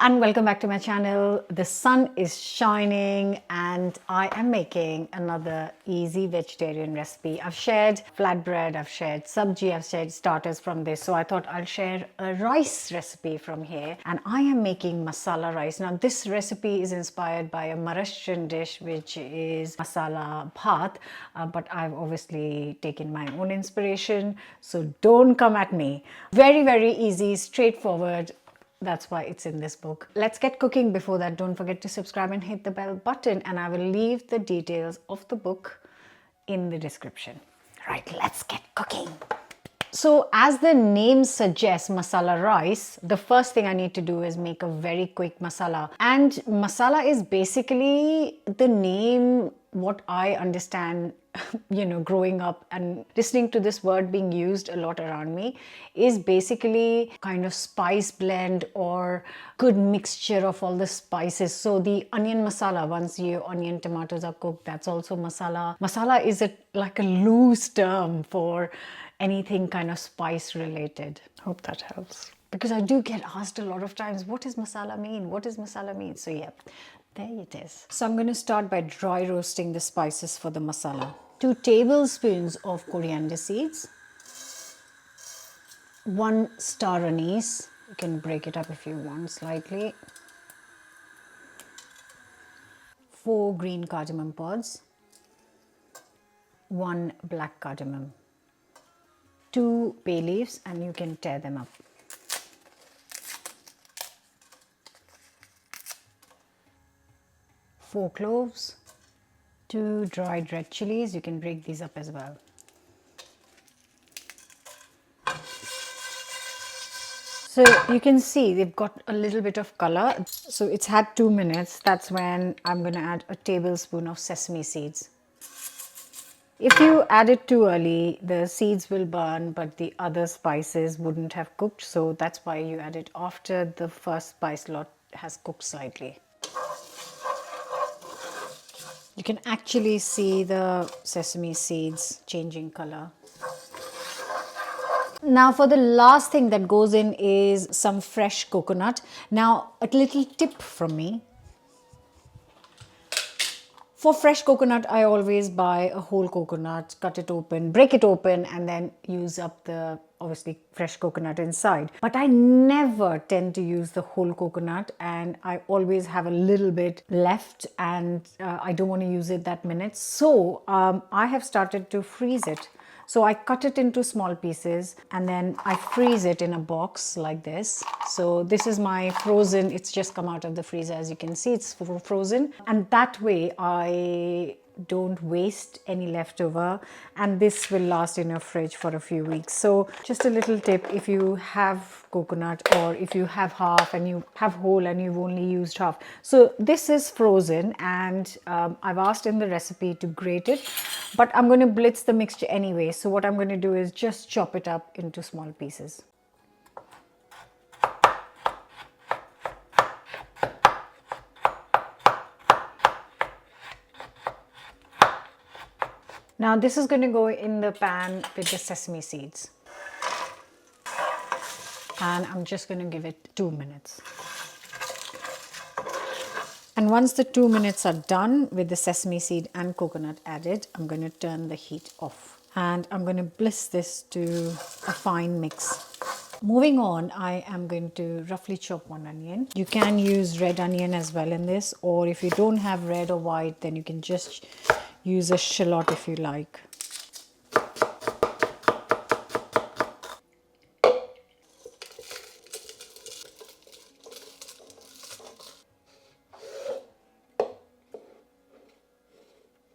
and welcome back to my channel. The sun is shining and I am making another easy vegetarian recipe. I've shared flatbread, I've shared sabji, I've shared starters from this, so I thought I'll share a rice recipe from here, and I am making masala rice. Now this recipe is inspired by a Maharashtrian dish which is masala bhat, but I've obviously taken my own inspiration, so don't come at me. Very easy, straightforward. That's why it's in this book. Let's get cooking. Before that, don't forget to subscribe and hit the bell button, and I will leave the details of the book in the description. Right, let's get cooking. So as the name suggests, masala rice, the first thing I need to do is make a very quick masala. And masala is basically the name, what I understand, growing up and listening to this word being used a lot around me, is basically kind of spice blend or good mixture of all the spices. So the onion masala, once your onion tomatoes are cooked, that's also masala. Masala is like a loose term for anything kind of spice related. Hope that helps, because I do get asked a lot of times, what does masala mean? What does masala mean? So yeah, there it is. So I'm going to start by dry roasting the spices for the masala. 2 tablespoons of coriander seeds, 1 star anise, you can break it up if you want slightly, 4 green cardamom pods, 1 black cardamom, 2 bay leaves, and you can tear them up, 4 cloves, 2 dried red chilies, you can break these up as well. So you can see they've got a little bit of color. So it's had 2 minutes. That's when I'm going to add a tablespoon of sesame seeds. If you add it too early, the seeds will burn, but the other spices wouldn't have cooked. So that's why you add it after the first spice lot has cooked slightly. You can actually see the sesame seeds changing color. Now for the last thing that goes in is some fresh coconut. Now a little tip from me. For fresh coconut, I always buy a whole coconut, cut it open, break it open, and then use up the obviously fresh coconut inside. But I never tend to use the whole coconut, and I always have a little bit left, and I don't want to use it that minute. So I have started to freeze it. So I cut it into small pieces and then I freeze it in a box like this. So this is my frozen, it's just come out of the freezer. As you can see, it's frozen. And that way I don't waste any leftover, and this will last in your fridge for a few weeks. So just a little tip, if you have coconut or if you have half and you have whole and you've only used half. So this is frozen, and I've asked in the recipe to grate it, but I'm going to blitz the mixture anyway. So what I'm going to do is just chop it up into small pieces. Now this is going to go in the pan with the sesame seeds. And I'm just going to give it 2 minutes. And once the 2 minutes are done with the sesame seed and coconut added, I'm going to turn the heat off. And I'm going to blitz this to a fine mix. Moving on, I am going to roughly chop 1 onion. You can use red onion as well in this, or if you don't have red or white, then you can just use a shallot if you like.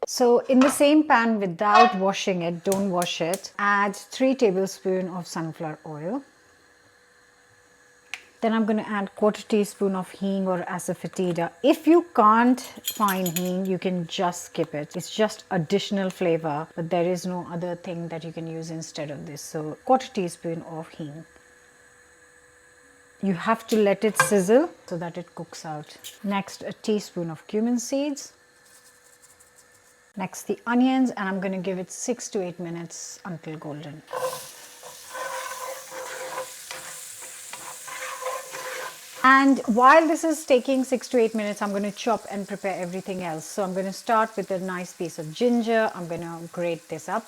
So in the same pan, without washing it, don't wash it, add 3 tablespoons of sunflower oil. Then I'm going to add 1/4 teaspoon of hing or asafoetida. If you can't find hing, you can just skip it. It's just additional flavor, but there is no other thing that you can use instead of this. So 1/4 teaspoon of hing. You have to let it sizzle so that it cooks out. Next, a teaspoon of cumin seeds. Next, the onions, and I'm going to give it 6 to 8 minutes until golden. And while this is taking 6 to 8 minutes, I'm going to chop and prepare everything else. So I'm going to start with a nice piece of ginger. I'm going to grate this up.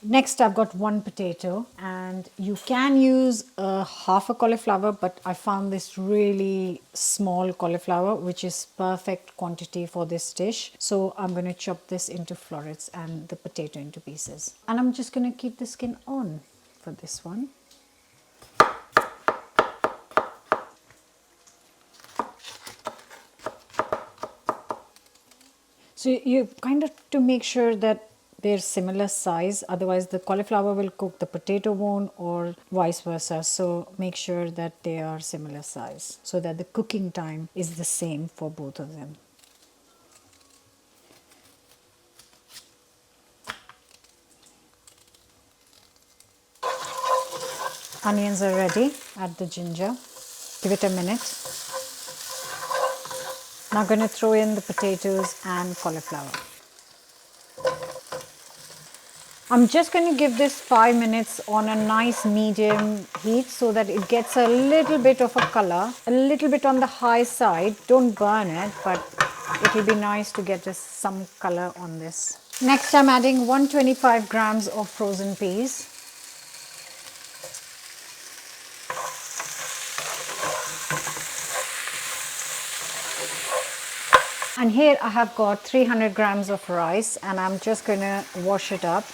Next, I've got 1 potato, and you can use half a cauliflower, but I found this really small cauliflower, which is perfect quantity for this dish. So I'm going to chop this into florets and the potato into pieces. And I'm just going to keep the skin on for this one. So you kind of to make sure that they're similar size, otherwise the cauliflower will cook, the potato won't, or vice versa. So make sure that they are similar size so that the cooking time is the same for both of them. Onions are ready. Add the ginger. Give it a minute. Now I'm going to throw in the potatoes and cauliflower. I'm just going to give this 5 minutes on a nice medium heat so that it gets a little bit of a color, a little bit on the high side. Don't burn it, but it will be nice to get some color on this. Next, I'm adding 125 grams of frozen peas. And here I have got 300 grams of rice, and I'm just going to wash it up.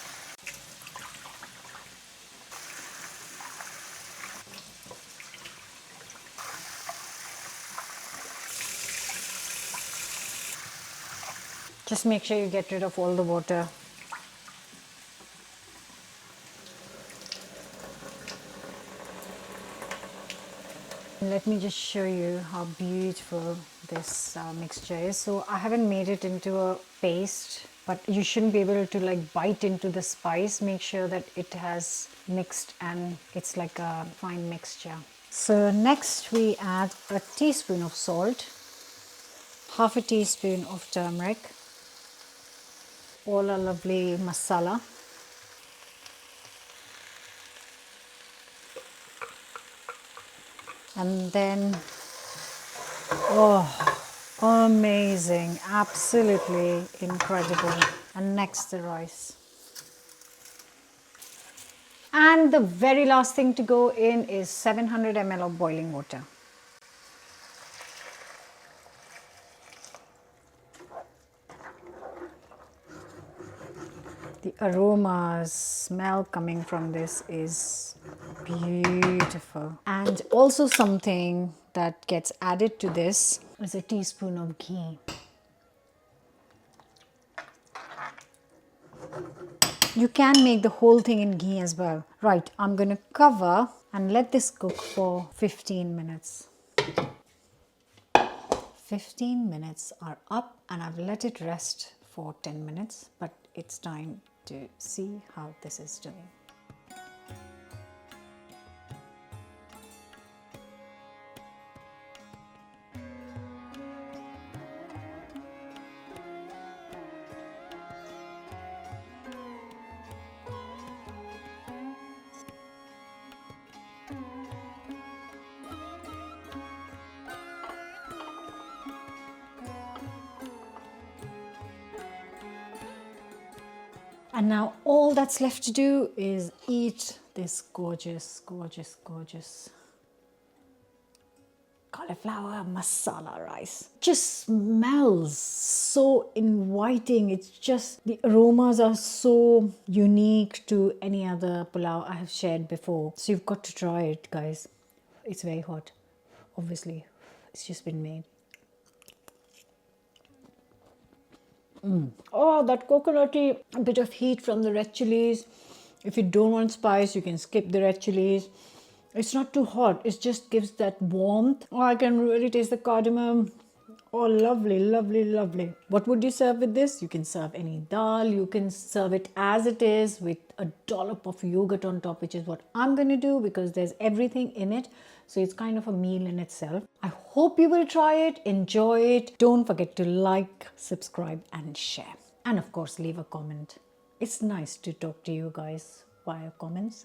Just make sure you get rid of all the water. Let me just show you how beautiful this mixture is. So I haven't made it into a paste, but you shouldn't be able to like bite into the spice. Make sure that it has mixed and it's like a fine mixture. So next we add a teaspoon of salt, half a teaspoon of turmeric, all our lovely masala. And then, oh, amazing, absolutely incredible. And next the rice. And the very last thing to go in is 700 ml of boiling water. The aromas, smell coming from this is beautiful. And also something that gets added to this is a teaspoon of ghee. You can make the whole thing in ghee as well. Right, I'm going to cover and let this cook for 15 minutes. 15 minutes are up and I've let it rest for 10 minutes, but it's time to see how this is doing. And now all that's left to do is eat this gorgeous, gorgeous, gorgeous cauliflower masala rice. Just smells so inviting. It's just, the aromas are so unique to any other pulao I have shared before. So you've got to try it, guys. It's very hot, obviously. It's just been made. Oh, that coconutty bit of heat from the red chilies. If you don't want spice, you can skip the red chilies. It's not too hot. It just gives that warmth. Oh, I can really taste the cardamom. Oh, lovely, lovely, lovely. What would you serve with this? You can serve any dal. You can serve it as it is with a dollop of yogurt on top, which is what I'm going to do because there's everything in it. So it's kind of a meal in itself. I hope you will try it, enjoy it. Don't forget to like, subscribe and share. And of course, leave a comment. It's nice to talk to you guys via comments.